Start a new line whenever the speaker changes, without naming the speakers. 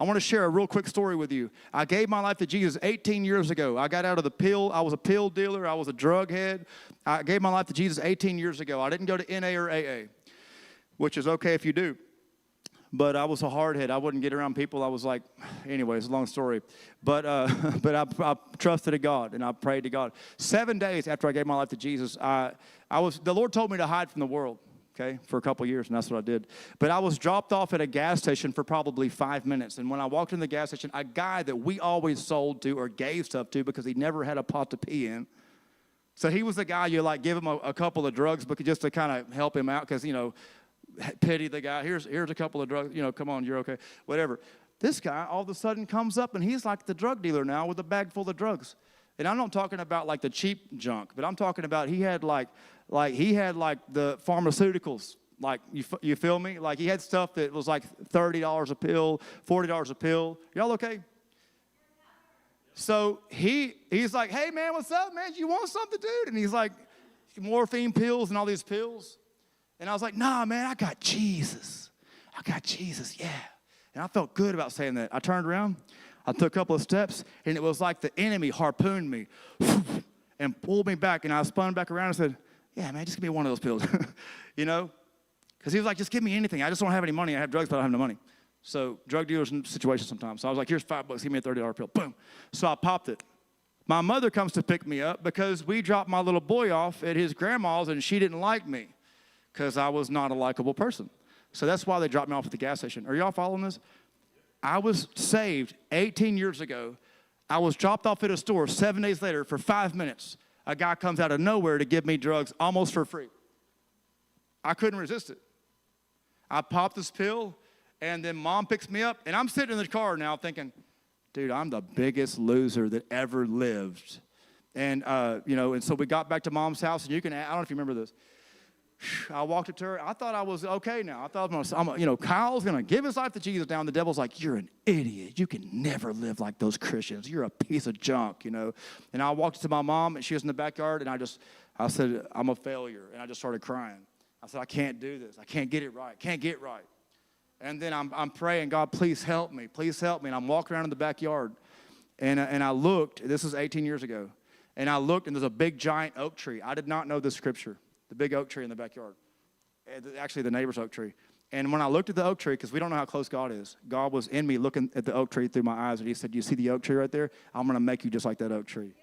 I want to share a real quick story with you. I gave my life to Jesus 18 years ago. I got out of the pill. I was a pill dealer. I was a drug head. I gave my life to Jesus 18 years ago. I didn't go to NA or AA, which is okay if you do. But I was a hardhead. I wouldn't get around people. I was like, anyway, it's a long story. But I trusted in God, and I prayed to God. 7 days after I gave my life to Jesus, the Lord told me to hide from the world. Okay, for a couple years, and that's what I did. But I was dropped off at a gas station for probably 5 minutes. And when I walked in the gas station, a guy that we always sold to or gave stuff to because he never had a pot to pee in. So he was the guy you like give him a couple of drugs because just to kind of help him out because, you know, pity the guy. Here's a couple of drugs. You know, come on, you're okay. Whatever. This guy all of a sudden comes up, and he's like the drug dealer now with a bag full of drugs. And I'm not talking about like the cheap junk, but I'm talking about he had like the pharmaceuticals. Like, you feel me? Like he had stuff that was like $30 a pill, $40 a pill. Y'all okay? So he's like, hey, man, what's up, man? You want something, dude? And he's like, morphine pills and all these pills. And I was like, nah, man, I got Jesus. I got Jesus, yeah. And I felt good about saying that. I turned around. I took a couple of steps, and it was like the enemy harpooned me and pulled me back. And I spun back around and said, yeah, man, just give me one of those pills, you know? Because he was like, just give me anything. I just don't have any money. I have drugs, but I don't have no money. So drug dealers in situations sometimes. So I was like, here's $5. Give me a $30 pill. Boom. So I popped it. My mother comes to pick me up because we dropped my little boy off at his grandma's, and she didn't like me because I was not a likable person. So that's why they dropped me off at the gas station. Are y'all following this? I was saved 18 years ago. I was dropped off at a store 7 days later for 5 minutes. A guy comes out of nowhere to give me drugs almost for free. I couldn't resist it. I popped this pill, and then Mom picks me up, and I'm sitting in the car now thinking, dude, I'm the biggest loser that ever lived. And, you know, and so we got back to Mom's house, and I don't know if you remember this. I walked up to her. I thought I was okay now. I thought, Kyle's going to give his life to Jesus now. And the devil's like, you're an idiot. You can never live like those Christians. You're a piece of junk, you know. And I walked to my mom, and she was in the backyard, and I said, I'm a failure. And I just started crying. I said, I can't do this. I can't get it right. Can't get right. And then I'm praying, God, please help me. Please help me. And I'm walking around in the backyard, and I looked. This was 18 years ago. And I looked, and there's a big, giant oak tree. I did not know this scripture. The big oak tree in the backyard. Actually, the neighbor's oak tree. And when I looked at the oak tree, because we don't know how close God is, God was in me looking at the oak tree through my eyes, and he said, you see the oak tree right there? I'm going to make you just like that oak tree.